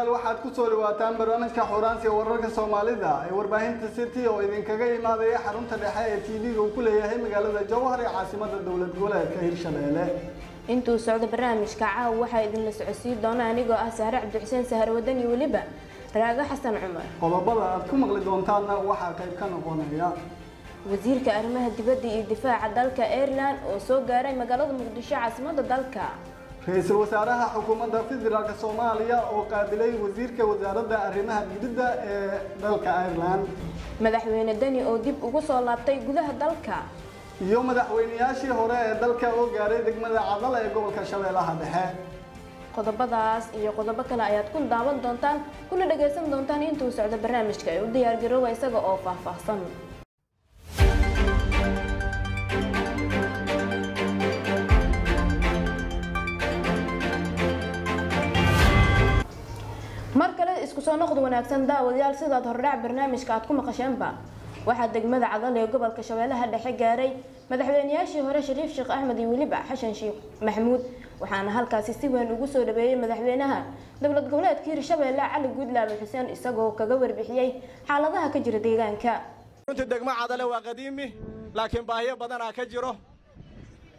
daawadayaal waxaad ku soo dhawaataan barnaamijka Xuraansiga wararka Soomaalida ee warbaahinta City oo idinkaga imaadaya xarunta dhexe ee TV-ga uu ku leeyahay magaalada Jowhar ee caasimadda dawlad goboleedka Hirshabeelle. intuu socdo barnaamijka caaw waxaa idin la socodsiin doona anigoo ah Sahar Cabdi Xuseen Sahar Wadani waliba Raaga Xasan Cumar. qodobada aad ku maqli doontaana waxaa qayb ka noqonaya wasiirka arrimaha dibadda iyo difaaca dalka Ireland oo soo gaaray magaalada Muqdisho caasimadda dalka. ra'iisul wasaaraha xukuumadda federaalka Soomaaliya oo qaabilay wasiirka wasaaradda arrimaha dibadda ee dalka Ireland. madaxweyne Dani oo dib ugu soo laabtay gudaha dalka. iyo madaxweynayaashii hore ee dalka oo gaaray degmada Cadal ee gobolka Shabeellaha Dhexe. qodobadaas iyo qodobo kale ayaad ku daawan doontaan kuna dhageysan doontaan intuu socdo barnaamijka ee u diyaar garooba isaga oo faahfaahsan. markale isku soo noqdo wanaagsan daawadayaal sidaad hordhac barnaamijka aad ku maqasheenba waxaa degmada Cadal ee gobolka Shabeellaha Dhexe gaaray madaxweynayaashii hore Shariif Sheekh Axmed iyo waliba Xashan Sheekh Maxamuud waxaana halkaasi si weyn ugu soo dhaweeyay madaxweynaha dawlad goboleedka Hirshabeelle Cali Guudlaabe Xuseen isagoo kaga warbixiyay xaaladaha ka jira deegaanka. inta degmada Cadal waa qadiimi laakiin baahiyo badan ka jiro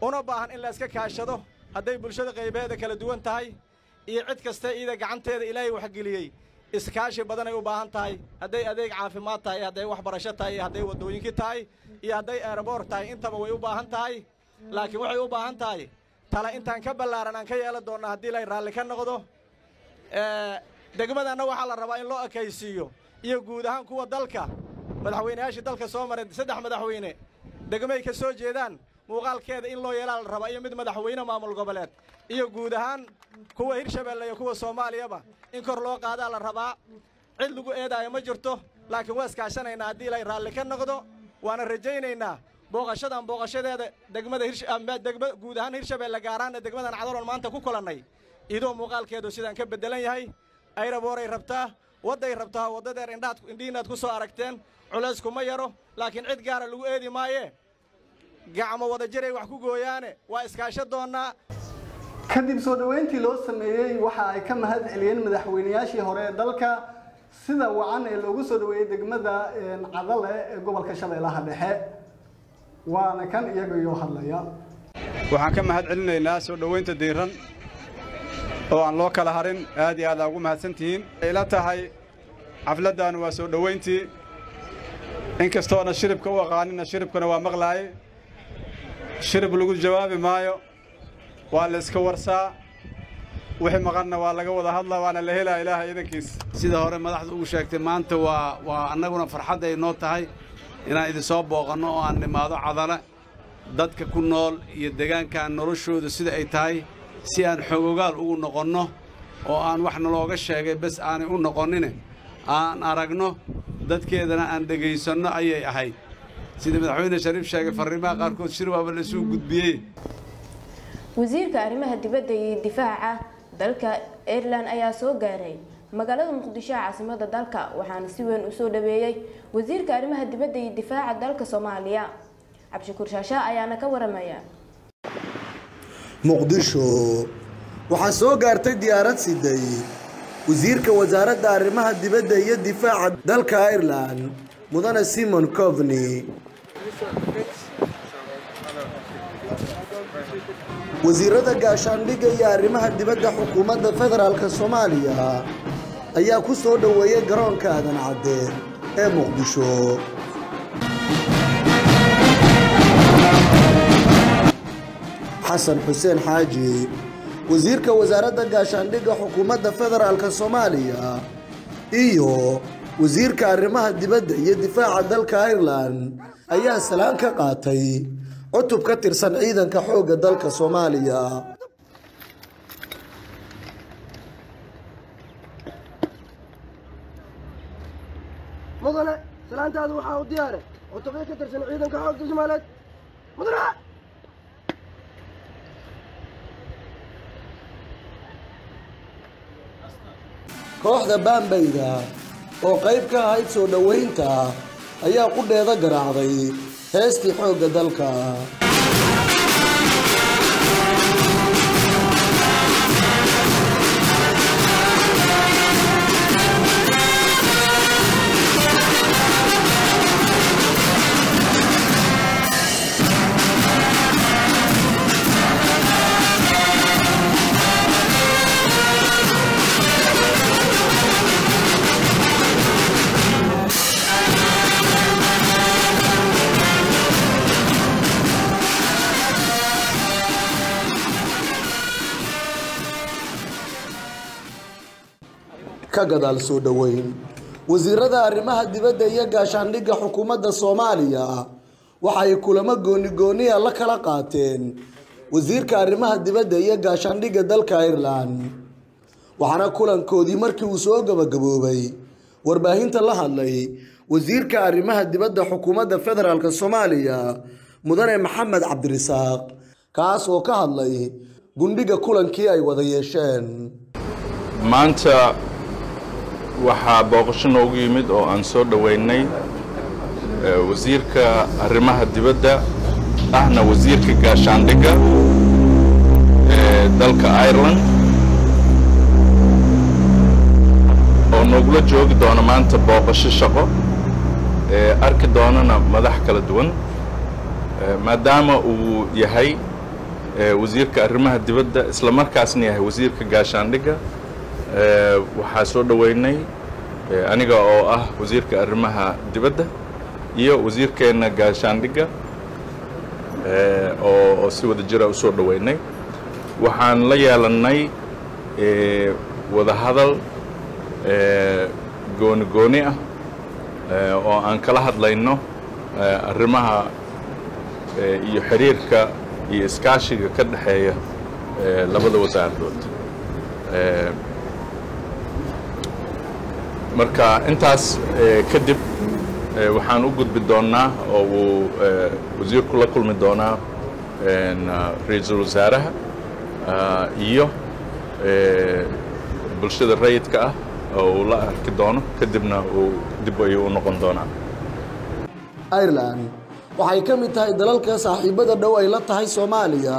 una baahan in la iska kaashado haday bulshada qaybaheeda kala duwan tahay iyo cid kasta ida gacanteeda Ilaahay wax geliyay iskaashi badan ay u baahan tahay haday adeeg caafimaad tahay haday waxbarasho tahay haday wadooyinka tahay iyo haday airport tahay intaba way u baahan tahay laakiin waxay u baahan tahay tala intaan ka balaaran aan ka yeelan doona hadii la raalli ka noqdo degmadana waxa la rabaa in loo akaysiyo iyo guud ahaan kuwa dalka madaxweynayaasha dalka soo maray saddex madaxweyne degmay ka soo jeedaan muuqaalkeeda in loo yeelaa la rabaa iyo mid madaxweyne maamul goboleed iyo guud ahaan kuwa Hirshabeelle iyo kuwa Soomaaliyaba in kor loo qaadaa la rabaa cid lagu eedayo ma jirto laakiin waa iskaashanaynaa hadii la raalli ka noqdo waana rajaynaynaa booqashadeeda degmada degmada guud ahaan Hirshabeelle gaaraan degmadan Cadal maanta ku kulanay idoo muuqaalkeedu sidaan ka bedelan yahay ayraboray rabtaa waday rabtaa wadadeer indhiinaad ku soo aragteen culays kuma yaro laakiin cid gaar lagu eedi maaye gacmo wada jiray wax ku gooyaane waa iskaasho doonaa. kadib soo dhaweyntii loo sameeyay waxa ay ka mahad celiyeen madaxweynayaashii hore ee dalka sida wacan ee loogu soo dhaweeyay degmada Cadal ee gobolka Shabeellaha Dhexe waana kan iyaga iyo hadlaya. waxaan ka mahad celinaynaa soo dhaweynta diiran oo aan loo kala harin aad iyo aad ugu mahadsantihiin ila tahay xafladan waa soo dhaweyntii inkastoona shiribka u aqaanina shiribkana waa maqlaay shirib lagu jawaabi maayo waa la iska warsaa wixii maqanna waa laga wada hadlaa waana la helaa ilaahay idankiis sida hore madaxdu ugu sheegtay maanta waa annaguna farxad ay noo tahay inaan idin soo booqanno oo aan nimaado Cadal dadka ku nool iyo deegaanka noloshooda sida ay tahay si aan xogogaal ugu noqonno oo aan wax nalooga sheegay bas aan u noqonine aan aragno dadkeedana aan dhageysanno ayay ahayd sida madaxweyne Shariif sheegay fariimaha qaarkood shirwaaba la soo gudbiyay. wasiirka arrimaha dibadda iyo difaaca dalka Ireland ayaa soo gaaray magaalada Muqdisho caasimadda dalka waxaana si weyn u soo dhaweeyay wasiirka arrimaha dibadda iyo difaaca dalka Soomaaliya Cabdishakuur Shaasha ayaana ka waramaya. Muqdisho waxaa soo gaartay diyaarad siday wasiirka wasaaradda arrimaha dibadda iyo difaaca dalka Ireland mudane Simon Coveney. wasiirada gaashaandhigga iyo arrimaha dibadda xukuumadda federaalka Soomaaliya ayaa ku soo dhaweeyay garoonka Aadan Cadde ee Muqdisho. xasan xuseen xaaji wasiirka wasaaradda gaashaandhigga xukuumadda federaalka Soomaaliya iyo wasiirka arrimaha dibadda iyo difaaca dalka Ireland ayaa salaan ka qaatay cutub ka tirsan ciidanka xoogga dalka Soomaaliya. mudane salaantaadu waxa uu diyaar cutub ka tirsan ciidanka xoogga Soomaaliyeed mudane kooxda Bambayda oo qayb ka ahayd soo dhaweynta ayaa qudheeda garaacday heestii xoogga dalka. ka gadaal soo dhoweyn wasiirada arrimaha dibadda iyo gaashaandhigga xukuumadda Soomaaliya waxay kulamo gooni la kala qaateen wasiirka arrimaha dibadda iyo gaashaandhigga dalka Ireland waxaana kulankoodii markii uu soo gabagaboobay warbaahinta la hadlay wasiirka arrimaha dibadda xukuumadda federaalka Soomaaliya mudane Maxamed Cabdirasaaq kaas oo ka hadlay gundhiga kulankii ay wada yeesheen maanta waxaa booqasho noogu yimid oo aan soo dhaweynay wasiirka arrimaha dibadda ahna wasiirka gaashaandhigga ee dalka Ireland oo nogula joogi doona maanta booqasho shaqo arki doonana madax kala duwan maadaama uu yahay wasiirka arrimaha dibadda isla markaasna yahay wasiirka gaashaandhigga waxaa soo dhaweynay aniga oo ah wasiirka arrimaha dibadda iyo wasiirkeena gaashaandhigga oo si wada jira u soo dhaweynay waxaan la yeelanay wada hadal gooni ah oo aan kala hadlayno arrimaha iyo xiriirka iyo iskaashiga ka dhaxeeya labada wasaaradood marka intaas kadib waxaan u gudbi doonaa oo uu wasiirku la kulmi doonaa ra'iisul wasaaraha iyo bulshada rayidka ah oo uu la arki doono kadibna uu dib ayuu u noqon doonaa Ireland waxay ka mid tahay dalalka saaxiibada dhow ay la tahay Soomaaliya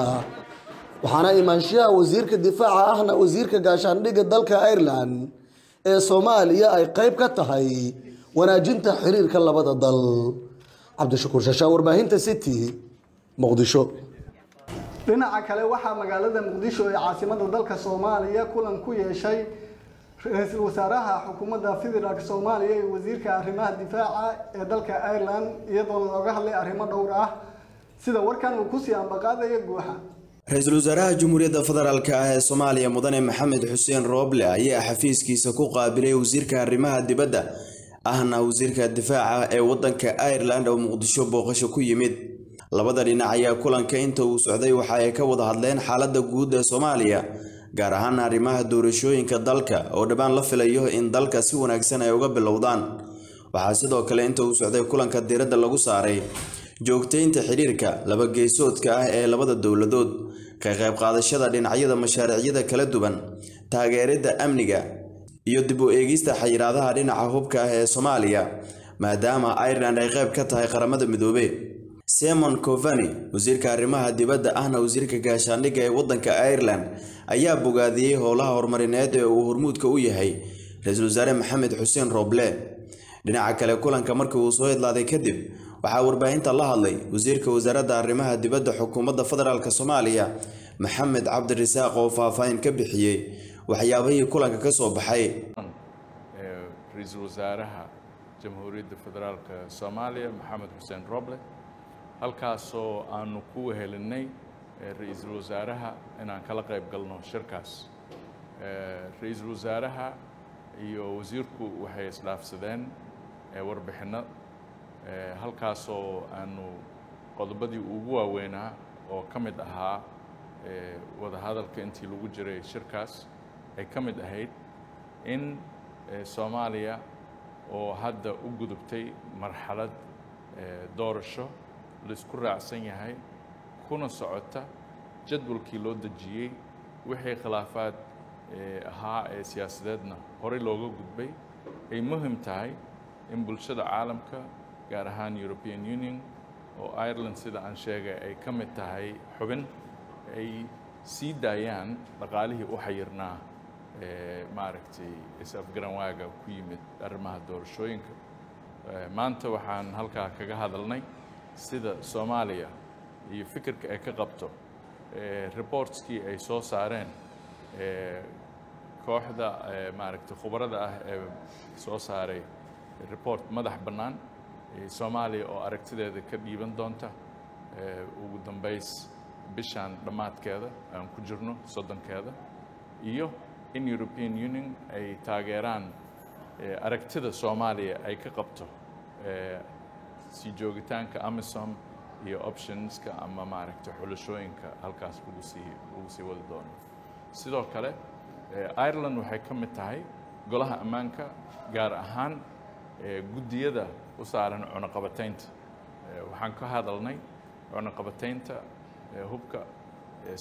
waxaana imaanshiyaha wasiirka difaaca ahna wasiirka gaashaandhigga dalka Ireland ee Soomaaliya ay qayb ka tahay wanaajinta xiriirka labada dal Cabdishakuur Shashaa warbaahinta City Muqdisho dhinaca kale waxaa magaalada Muqdisho ee caasimadda dalka Soomaaliya kulan ku yeeshay ra'iisul wasaaraha xukuumadda federaalka Soomaaliya iyo wasiirka arrimaha difaaca ee dalka Ireland iyadoo looga hadlay arrimo dhowr ah sida warkan uu ku sii ambaqaadaya guuxa ra'iisul wasaaraha Jamhuuriyadda Federaalka ah ee Soomaaliya mudane Maxamed Xuseen Rooble ayaa xafiiskiisa ku qaabilay wasiirka arrimaha dibadda ahna wasiirka difaaca ee wadanka Ireland oo Muqdisho booqasho ku yimid labada dhinac ayaa kulanka inta uu socday waxa ay ka wada hadleen xaaladda guud ee Soomaaliya gaar ahaan arrimaha doorashooyinka dalka oo dhabaan la filayo in dalka si wanaagsan ay uga bilowdaan waxaa sidoo kale inta uu socday kulanka diiradda lagu saaray joogteynta xiriirka laba geesoodka ah ee labada dawladood ka qayb qaadashada dhinacyada mashaariicda kala duwan taageerada amniga iyo dib u eegista xayiraadaha dhinaca hubka ah ee Soomaaliya maadaama Ireland ay qayb ka tahay qaramada midoobay Simon Coveney wasiirka arrimaha dibadda ahna wasiirka gaashaandhigga ee wadanka Ireland ayaa bogaadiyay howlaha horumarineed ee uu hormuudka u yahay ra'iisul wasaare Maxamed Xuseen Rooble dhinaca kale kulanka markii uu soo idlaaday kadib waxaa warbaahinta la hadlay wasiirka wasaaradda arrimaha dibadda xukuumadda federaalka Soomaaliya Maxamed Cabdirasaaq oo faahfaahin ka bixiyay waxyaabihii kulanka ka soo baxay ra'iisul wasaaraha Jamhuuriyadda Federaalka Soomaaliya Maxamed Xuseen Rooble halkaasoo aanu ku wehelinay ra'iisul wasaaraha inaan kala qayb galno shirkaas ra'iisul wasaaraha iyo wasiirku waxay isdhaafsadeen warbixino halkaasoo aanu qodobadii ugu waaweynaa oo ka mid ahaa wada hadalka intii lagu jiray shirkaas ay ka mid ahayd in Soomaaliya oo hadda u gudubtay marxalad doorasho la isku raacsan yahay kuna socota jadwalkii loo dejiyay wixii khilaafaad ahaa ee siyaasadeedna horey looga gudbay ay muhiim tahay in bulshada caalamka gaar ahaan European Union oo Ireland sida aan sheegay ay ka mid tahay xubin ay sii daayaan dhaqaalihii u xayirnaa maaragtay is-afgaran waaga ku yimid arrimaha doorashooyinka maanta waxaan halkaa kaga hadalnay sida Soomaaliya iyo fikirka ay ka qabto reportskii ay soo saareen kooxda maaragtay khubarada ah ee soo saaray report madax bannaan Soomaaliya oo aragtideeda ka dhiiban doonta ugu dambeys bishan dhamaadkeeda aan ku jirno 30keeda iyo in European Union ay taageeraan aragtida Soomaaliya ay ka qabto sii joogitaanka AMISOM iyo optionska ama maaragtay xulashooyinka halkaas ugu sii wadi doono. Sidoo kale Ireland waxay ka mid tahay golaha ammaanka gaar ahaan guddiyada u saaran cunaqabataynta. Waxaan ka hadalnay cunaqabataynta hubka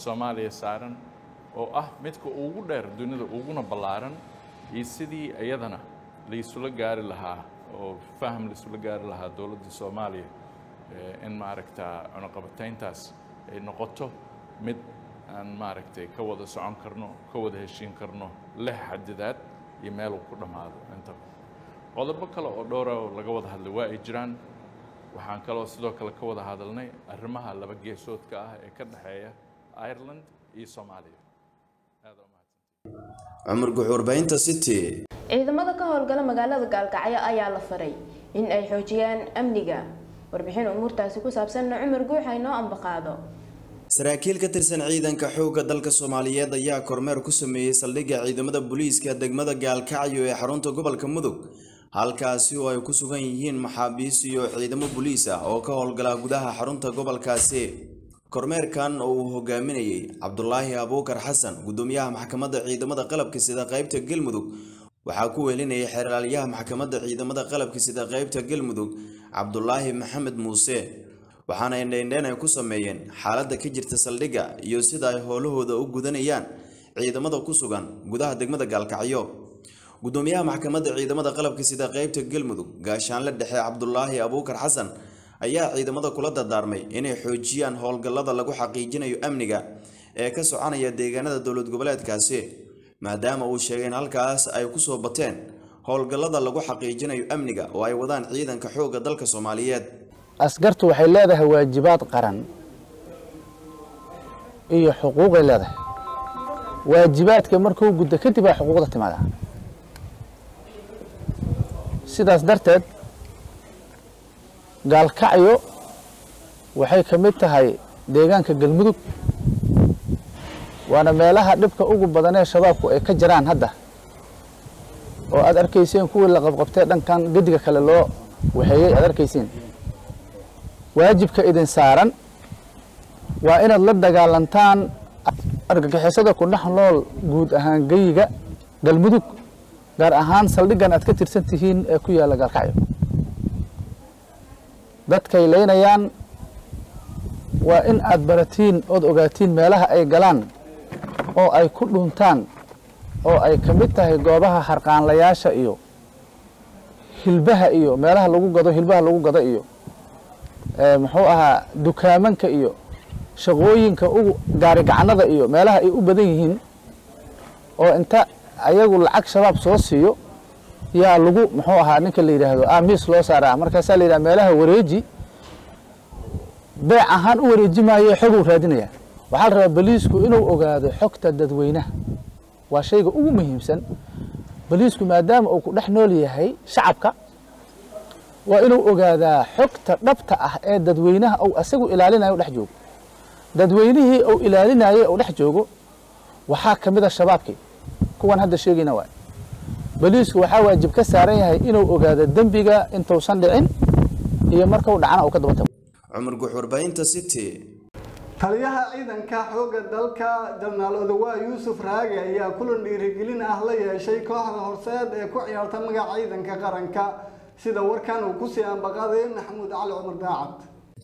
Soomaaliya saaran oo ah midka ugu dheer dunida uguna ballaaran iyo sidii iyadana la isula gaari lahaa oo faham la isula gaari lahaa dowladda Soomaaliya in maaragtaa cunaqabatayntaas ay noqoto mid aan maaragtay ka wada socon karno ka wada heshiin karno leh xadidaad iyo meel uu ku dhamaado inta qodobo kale oo dhowr ah laga wada hadlay waa ay jiraan. waxaan kaloo sidoo kale ka wada hadalnay arrimaha laba geesoodka ah ee ka dhaxeeya Ireland iyo Soomaaliya. Cumar Guxurbaynta City. ciidamada ka howlgala magaalada Gaalkacyo ayaa la faray in ay xoojiyaan amniga. warbixin umuurtaasi ku saabsan Cumar Guux ay noo ambaqaado. saraakiil ka tirsan ciidanka xoogga dalka Soomaaliyeed ayaa kormeer ku sameeyay saldhigga ciidamada booliiska degmada Gaalkacyo ee xarunta gobolka Mudug. halkaasi oo ay ku sugan yihiin maxaabiis iyo ciidamo booliis ah oo ka howlgala gudaha xarunta gobolkaasi. kormeerkan oo uu hogaaminayay Cabdullaahi Abuukar Xasan, gudoomiyaha maxkamadda ciidamada qalabka sida qaybta Galmudug, waxaa ku welinayay xeeralyaha maxkamadda ciidamada qalabka sida qaybta Galmudug, Cabdullaahi Maxamed Muuse. waxaana indheyn ay ku sameeyeen xaaladda ka jirta saldhigga iyo sida ay howlahooda u gudanayaan ciidamada ku sugan gudaha degmada Gaalkacyo. gudoomiyaha maxkamadda ciidamada qalabka sida qaybta Galmudug, gaashaanle dhexe Cabdullaahi Abuukar Xasan, ayaa ciidamada kula dardaarmay inay xoojiyaan howlgallada lagu xaqiijinayo amniga ee ka soconaya deegaanada dowlad goboleedkaasi, maadaama uu sheegay in halkaas ay ku soo bateen howlgallada lagu xaqiijinayo amniga oo ay wadaan ciidanka xoogga dalka Soomaaliyeed. askartu waxay leedahay waajibaad qaran iyo xuquuq ay leedahay. waajibaadka markuu guddo kadib ay xuquuqda timaada. sidaas darteed Gaalkacyo waxay ka mid tahay deegaanka Galmudug, waana meelaha dhibka ugu badan ee shabaabku ay ka jiraan hadda, oo aad arkayseen kuwii la qabqabtay dhankan gediga kale loo waxeeyay aad arkayseen. waajibka idin saaran waa inaad la dagaalantaan argagixisada ku dhex nool guud ahaan geyiga Galmudug, gaar ahaan saldhiggan aad ka tirsan tihiin ee ku yaala Gaalkacyo. dadkay leynayaan waa in aad baratiin ood ogaatiin meelaha ay galaan oo ay ku dhuntaan, oo ay ka mid tahay goobaha harqaanlayaasha iyo hilbaha iyo meelaha lagu gado hilbaha lagu gado iyo muxuu ahaa dukaamanka iyo shaqooyinka ugu gaari gacanada iyo meelaha ay u badan yihiin, oo inta ayagu lacag shabaab soo siiyo yaa lagu muxuu ahaa ninka la yiraahdo amiis loo saaraa. markaas la yiraahdo meelaha wareeji beec ahaan u wareeji maayo xog uu raadinaya. waxaa la rabaa booliisku inuu ogaado xogta dadweynaha, waa shayga ugu muhiimsan. booliisku maadaama uu ku dhex nool yahay shacabka, waa inuu ogaadaa xogta dhabta ah ee dadweynaha uu asagu ilaalinayo dhex joogo. dadweynihii uu ilaalinayay uu dhex joogo waxaa ka mid ah shabaabkii kuwan hadda sheegayna waa. booliisku waxaa waajib ka saaran yahay inuu ogaado dembiga intuusan dhicin iyo markuu dhacana uu ka daba tago. Cumar Guxurbaynta City. taliyaha ciidanka xoogga dalka Jenaraal Odawa Yuusuf Raage ayaa kulan dhiirigelin ah la yeeshay kooxda horseed ee ku ciyaarta magaca ciidanka qaranka, sida warkan uu ku sii ambaqaday Maxamuud Cali Cumar Daacad.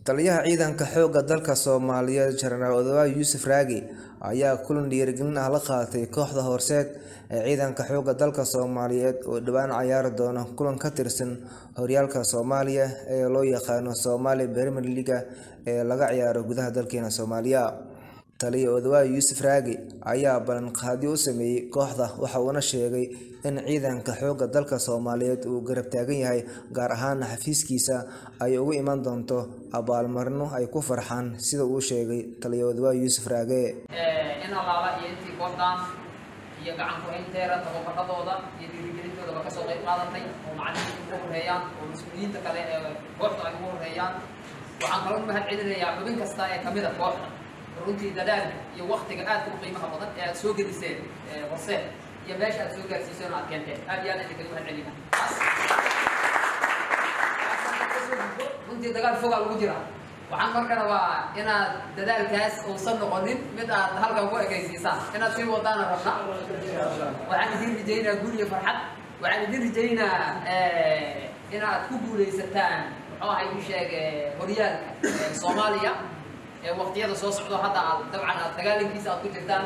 taliyaha ciidanka xoogga dalka Soomaaliyeed Jenaraal Odawa Yuusuf Raage ayaa kulan dhiirigelin ah la qaatay kooxda horseed ee ciidanka xoogga dalka Soomaaliyeed oo dhawaan ciyaari doona kulan ka tirsan horyaalka Soomaaliya ee loo yaqaan Somali Premier League ee laga ciyaaro gudaha dalkeena Soomaaliya. taliyaha Odawa Yuusuf Raage ayaa ballan qaadi u sameeyay kooxda, waxa uu sheegay in ciidanka xoogga dalka Soomaaliyeed uu garab taagan yahay, gaar ahaan xafiiskiisa ay ugu iman doonto abaalmarino ay ku farxaan, sida uu sheegay taliyaha Odawa Yuusuf Raage. in allaala iyo intii kooxdan iyo gacan ku inteera tababaradooda iyo dhiirigelintooda ka soo qayb qaadatay oo macallimiinta ugu horeeyaan oo mas'uuliyiinta kale ee kooxda ay ugu horeeyaan. waxaan kaloo mahad celinayaa xubin kasta ee kamid ah kooxda runtii dadaalka iyo waqtiga aad u qiimaha badan ee aad soo geliseen horseed iyo meesha aad soo gaarsiiseen oo aad keenteen aad iyo aad idinkaga mahadcelina runtii dagaal fogaa lagu jiraa waxaan marka rabaa inaad dadaalkaas uusan noqonin mid aad halkan ku ekaysiisaan inaad sii wadaana rabna waxaan idin rajaynaa guul iyo farxad waxaan idin rajaynaa inaad ku guulaysataan muxuu ahay u sheeg horyaalka Soomaaliya waqtiyada soo socdo hadda aad dabcan aad dagaalankiisa aad ku jirtaan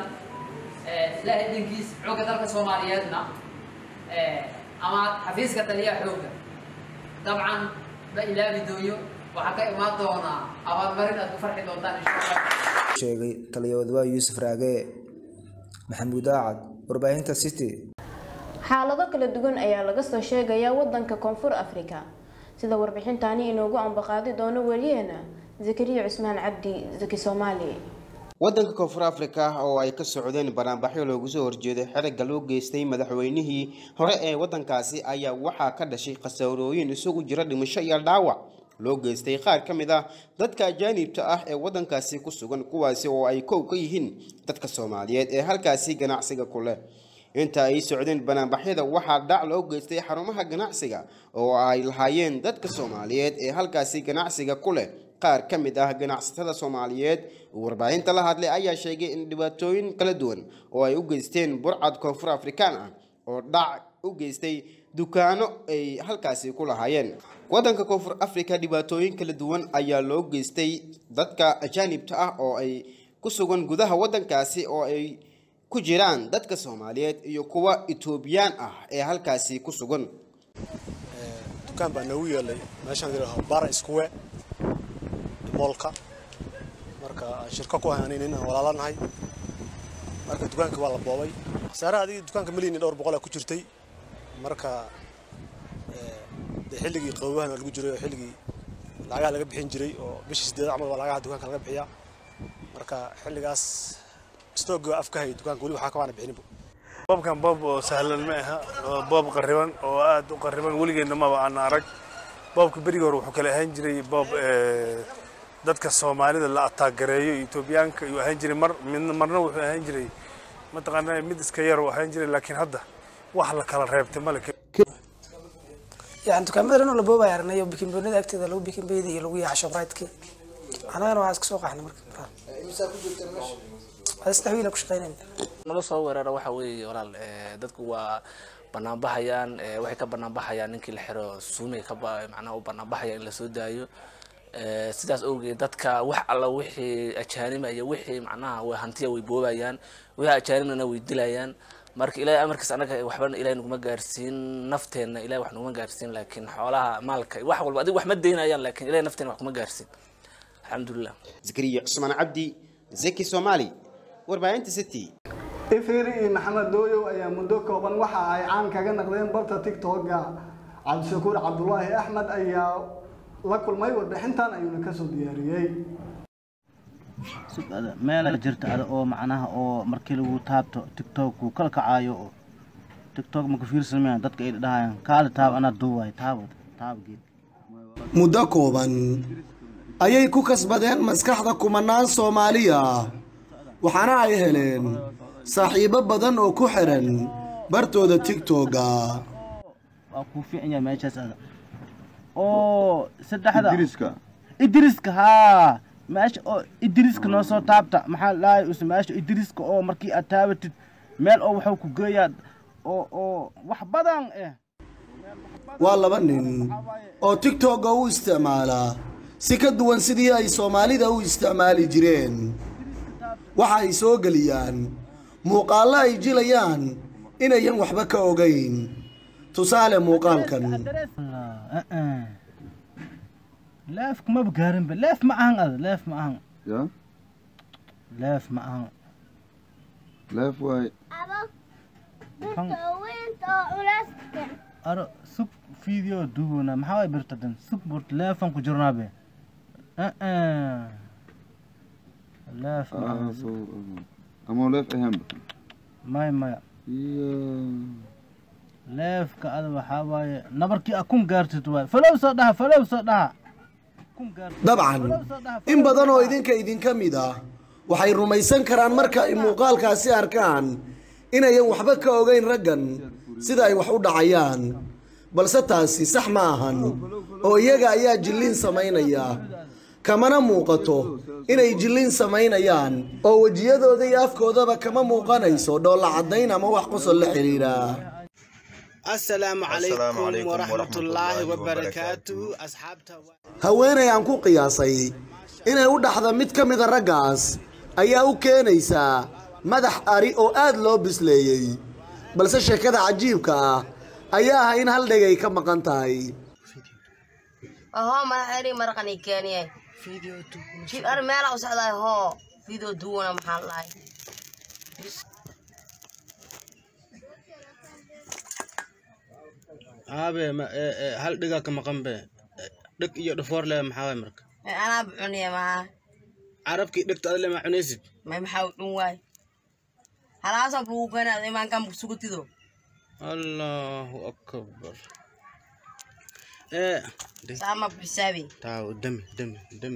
ilaahay idinkiis xoogga dalka Soomaaliyeedna ama xafiiska taliyaha xoogga dabcan ba ilaabi dooyo waxa ka imaan doona abaalmarin aad ku farxi doontaan insha Allah sheegay taliyaha Yuusuf Raage Maxamuud Aacad warbaahinta City xaalado kala duwan ayaa laga soo sheegayaa wadanka Koonfur Afrika sida warbixintaani inoogu ambaqaadi doono wariyeena Zakariya Cusmaan Cabdi Zaki Soomaali wadanka Koonfur Afrika oo ay ka socdeen banaanbaxyo loogu soo horjeeday xiriga loo geystay madaxweynihii hore ee wadankaasi ayaa waxa ka dhashay khasaarooyin isugu jira dhimasho iyo dhaawac loo geystay qaar ka mid ah dadka ajaanibta ah ee wadankaasi ku sugan kuwaasi oo ay koow ka yihiin dadka Soomaaliyeed ee halkaasi ganacsiga ku leh inta ay socdeen banaanbaxyada waxaa dhac loo geystay xarumaha ganacsiga oo ay lahaayeen dadka Soomaaliyeed ee halkaasi ganacsiga ku leh qaar ka mid ah ganacsatada Soomaaliyeed warbaahinta la hadlay ayaa sheegay in dhibaatooyin kala duwan oo ay u geysteen burcad Koonfur Afrikaan ah oo dhac u geystay dukaano ay halkaasi ku lahaayeen wadanka Koonfur Afrika dhibaatooyin kala duwan ayaa loo geystay dadka ajaanibta ah oo ay ku sugan gudaha wadankaasi oo ay ku jiraan dadka Soomaaliyeed iyo kuwa Etoobiyaan ah ee halkaasi ku sugan dukaan baa nagu yeelay meeshaan yiraahdo Bara Square moolka marka shirka ku haynayna inaan walaalanahay marka dukaanka waa la boobay khasaaraha adiga dukaanka milyan dhowr boqol ku jirtay marka xilligii qowwahan lagu jiray xilligii lacagaha laga bixin jiray oo bishii 8 amal waa lacagaha dukaanka laga bixiyaa marka xilligaas stock afka hay dukaanka wali waxa ka waana bixin boobkan boob sahlan ma aha boob qariban oo aad u qariban waligeena ma aan arag boobka bariga hore wuxuu kala ahaan jiray boob dadka Soomaalida la ataagareeyo Etoobiyaanka iyo ahaan jiray marna wuxuu ahaan jiray mataqaanaa mid iska yar oo ahaan jiray laakiin hadda wax la kala reebtay malaka يعني كاميرا ولا بوبا يعني بكين بنود أكتر لو بكين بيدي لو يا عشان رايت كي أنا وعايز كسوق إحنا مركب هذا استحوي لك شقينين نلص صور أنا وحوي ولا دتك هو بنابحيان وحكي بنابحيان إنك الحرا سومي كبا معنا وبنابحيان اللي سودايو sidaas ogeey dadka wax alla wixii ajaanib ay wixii macnaha way hantiya way boobayaan wixii ajaanibna way dilayaan marka ilaahay amarkiis anaga waxba ilaahay nuguma gaarsiin nafteena ilaahay wax nuguma gaarsiin laakiin xoolaha maalka wax walba adiga wax ma deynayaan laakiin ilaahay nafteena wax kuma gaarsiin alxamdulillah Zakariya Cusmaan Cabdi Zaki Soomaali warbaahinta City Ifiri Maxamed Dooyo ayaa muddo kooban waxa ay caan kaga noqdeen barta TikTok-ga Cabdishakuur Cabdullaahi Axmed ayaa la kulmay warbixintan ayuu ka soo diyaariyay meel jirta oo macnaha oo markii lagu taabto TikTok ku kala kacayo TikTok ma ku fiirsanayaan dadka ay dhahayaan kaal taab ana duway taabgeed muddo kooban ayay ku kasbadeen maskaxda kumanaan Soomaaliya waxaana ay heleen saaxiibo badan oo ku xiran bartooda TikTok-ga waa ku fiican yahay meeshaas oo saddexda Idriska ha ماشي أو إدريس كنا صوت تابتا محل لا يوسف ماشي إدريس كأو مركي أتابت مال أو حوك جياد أو وحبدان إيه والله بنين أو تيك توك أو استعماله سكت دوان سدي أي صومالي ده أو استعمالي جرين وحي سوق ليان مقالة يجي ليان إن ين وحبك أوجين تسالم مقال كان لاف ما بقارن لاف معهن هذا لاف معهن يا لاف معهن لاف واي أرى سوق فيديو دونا محاوي برتدن سوق برت لافن كجرنابه لاف صور أما لاف أهم ما لاف كأذا وحاوي نبركي أكون قارتت فلو صدها dabcan in badan oo idinka mid ah waxay rumaysan karaan marka ay muuqaalkaasi arkaan inayan waxba ka ogeyn raggan sida ay wax u dhacayaan balse taasi sax ma ahan oo iyaga ayaa jilliin samaynaya kamana muuqato inay jilliin samaynayaan oo wejiyadooda iyo afkoodaba kama muuqanayso dhoolla caddayn ama wax qosol la xiriira السلام عليكم ورحمة الله وبركاته أصحابته haweeney aan ku qiyaasay inay u dhaxda mid ka mid a raggaas ayaa u keenaysaa madax ari oo aad loo bisleeyey balse sheekada cajiibka ah ayaa ah in hal dhegay ka maqan tahay أهو ما أري مرقني كانية فيديو تو شوف أنا ما لا أسعد هو فيديو دونا محل لاي هذا هل دقيقة مقام به دق يدفور له محاوي مرك أنا بعني معاه عرفك دق تقول ما عنيسب ما محاول واي هلا أصلا بروقنا زي ما كان بسكوتي ذو الله أكبر سامع بحسابي تاو دمي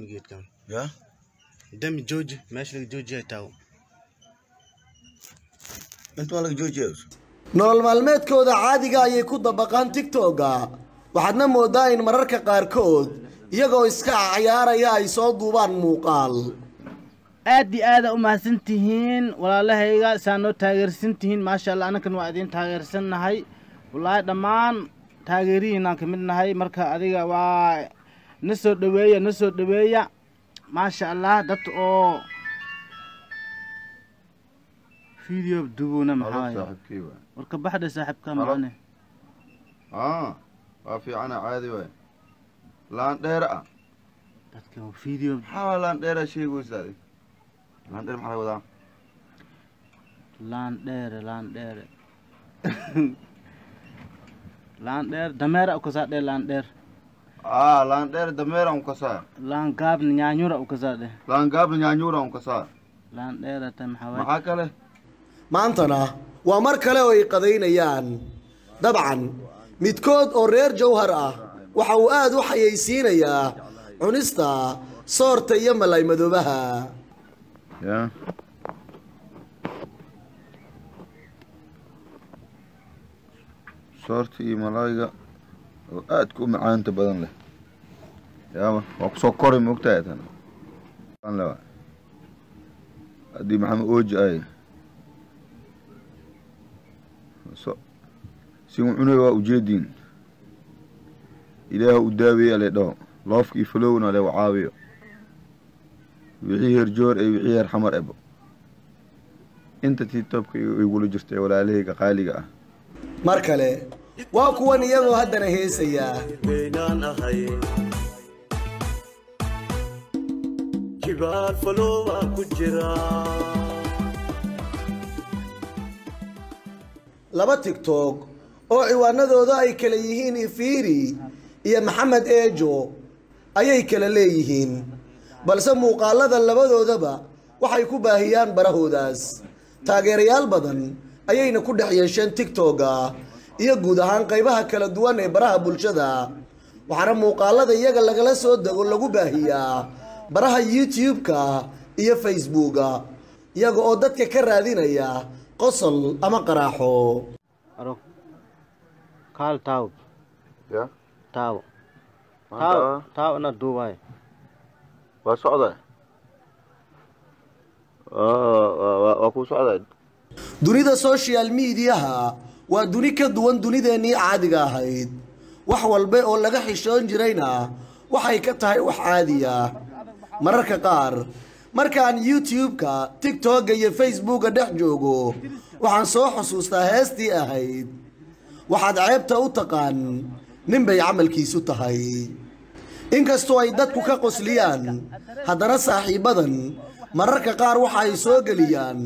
جيت كم يا دمي جوج ماشي لك جوج تاو انت مالك جوج nolol maalmeedkooda caadiga ayay ku dabaqaan tiktoka waxaadna moodaa in mararka qaarkood iyagoo iska ciyaaraya ay soo duubaan muuqaal aad iyo aad u mahadsantihiin walaalahayga saa noo taageersantihiin maasha allah anakan waa idin taageersannahay wallaahi dhammaan taageerihiinaan ka mid nahay marka adiga waa na soo dhaweeya maasha allah dad oo فيديو بدونا معايا وركب بحد ساحب كم معنا وفي عنا عادي وين لان ديرة تذكر فيديو حاول لان ديرة شيء وزادي لان ديرة محل وضع لان ديرة لان دير دميرة وكساد لان دير لان ديرة دميرة وكساد لان قاب نيانيورة وكساد لان قاب نيانيورة وكساد لان ديرة تم حوالي maxaa kale maantana waa mar kale oo ay qadaynayaan dabcan midkood oo reer jawhar ah waxa uu aad u xayeysiinayaa cunista soorta iyo malay madoobaha ya soorta iyo malayga oo aad ku macaanta badan leh yaaba waa kusoo koray moogtahay tan haddii maxamed ooji ay si uu cunay waa ujeediin ilaaha u daaweeya le dhaho loofkii falowna le wacaawiyo wixii herjoor ay wixii her xamar ebo inta tiitobka igula jirtay walaalahayga qaaliga ah mar kale waa kuwan iyagoo haddana heesaya jibaal falowaa ku jira laba tiktok oo ciwaanadooda ay kala yihiin ifiiri iyo maxamed eejo ayay kala leeyihiin balse muuqaalada labadoodaba waxay ku baahiyaan barahoodaas taageerayaal badan ayayna ku dhex yeesheen tiktoka iyo guud ahaan qaybaha kala duwan ee baraha bulshada waxaana muuqaalada iyaga lagala soo dego lagu baahiyaa baraha youtube-ka iyo facebooka iyaga oo dadka ka raadinaya qosol ama qaraaxo kaal taaw ya taaw na duubay waa socday waa ku socday dunida social mediaha waa duni ka duwan dunideennii caadiga ahayd wax walba oo laga xishoon jirayna waxay ka tahay wax caadiya mararka qaar markaan youtube-ka tiktok-ga iyo facebooka dhex joogo waxaan soo xusuustaa heestii ahayd waxaad ceebta u taqaan nin bay camalkiisu tahay inkastoo ay dadku ka qosliyaan haddana saaxiibadan mararka qaar waxa ay soo geliyaan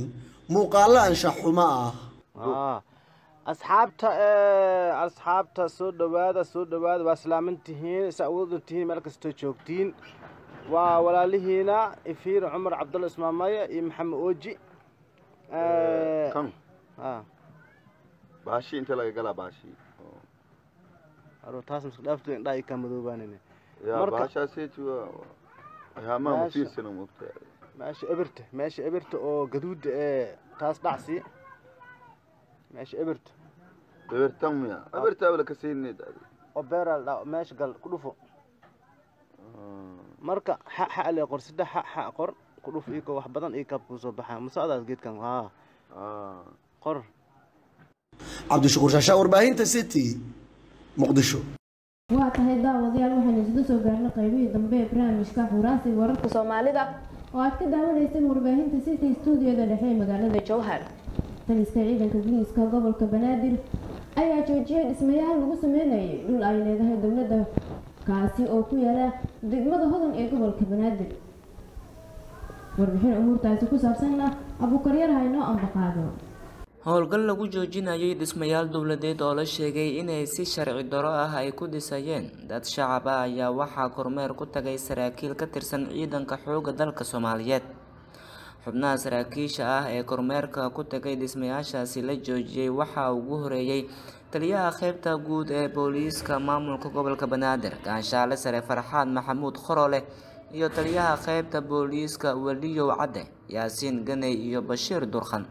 muuqaallo anshax xumo ah asxaabta soo dhawaada waa salaamantihiin isa awoodantihiin meel kastoo joogtiin waa walaalihiina ifiir cumar cabdulla ismaamaya iyo maxamed ooji baashi inta laga galaa baashi taas maska dhaafto indhaa i ka madoobaanine baashaaseti waxyaamaa ma fiirsana moogta meesha ebirta oo gaduuda ee taas dhacsi meesha eberto ebertan miya eberta wala ka siinay oo beeral dhaa meesha gal ku dhufo marka xa le qor saddex xa qor ku dhuf iko wax badan ii kab ku soo baxaa mas'adaas geedkan qor cabdishakuur shaasha warbaahinta city muqdisho waa tahay daawadayaal waxaan isla soo gaarnay qaybihii dambe ee barnaamijka xuraansiga wararka Soomaalida oo aad ka daawanayseen warbaahinta City Studio-da dhexe ee magaalada Jowhar. Taliska ciidanka booliiska gobolka Banaadir ayaa joojiyay dhismayaal lagu sameeyay dhul ay leedahay dowladda kaasi oo ku yaala degmada Hodan ee gobolka Banaadir. Warbixin umuurtaasi ku saabsanna Abuukaryar hayno ambaqaado. howlgal lagu joojinayay dhismayaal dowladeed oo la sheegay inay si sharci daro ah ay ku dhisayeen dad shacab ah ayaa waxaa kormeer ku tagay saraakiil ka tirsan ciidanka xoogga dalka Soomaaliyeed. xubnaha saraakiisha ah ee kormeerka ku tagay dhismayaashaasi la joojiyay waxaa ugu horeeyay taliyaha qaybta guud ee booliiska maamulka gobolka Banaadir Gaashaale Sare Farxaan Maxamuud Khorole iyo taliyaha qaybta booliiska Waliyow Cadde Yaasiin Ganay iyo Bashiir Durkhan.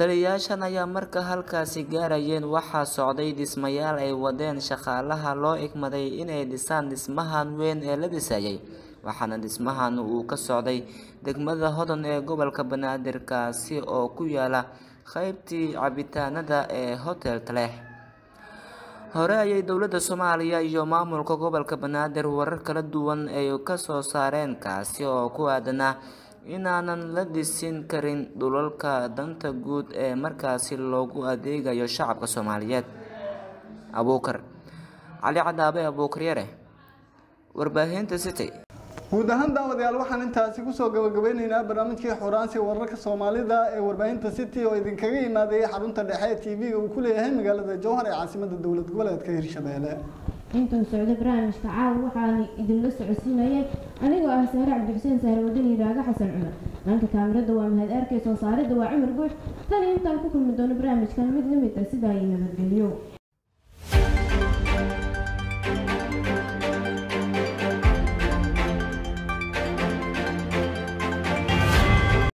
taliyaashan ayaa marka halkaasi gaarayeen waxaa socday dhismayaal ay wadeen shaqaalaha loo igmaday inay dhisaan dhismahan weyn ee la dhisayay waxaana dhismahan uu ka socday degmada Hodan ee gobolka Banaadir kaasi oo ku yaala qaybtii cabitaanada ee Hotel Taleex. hore ayay dowladda Soomaaliya iyo maamulka gobolka Banaadir warar kala duwan ay ka soo saareen kaasi oo ku aadanaa inaanan la dhisin karin dhulalka danta guud ee markaasi loogu adeegayo shacabka Soomaaliyeed. Abuukar Cali Cadaabe Abuukaryare warbaahinta City. guud ahaan daawadayaal waxaan intaasi ku soo gabagabeynaynaa barnaamijkii xuraansiga wararka Soomaalida ee warbaahinta City oo idinkaga imaaday xarunta dhexe ee TV-ga uu ku leeyahay magaalada Jowhar ee caasimadda dowlad goboleedka Hirshabeelle. intuu socdo barnaamijka caawa waxaan idinla socodsiinayay anigoo ah Saare Cabdi Xuseen Saare Wadani Raaga Xasan Cumar dhanka kaamirada waa Mahad Arkay soo saaridda waa Cumar Guux tan intaan ku kulmi doono barnaamijkan mid lamid ah sida ay nabadgelyo.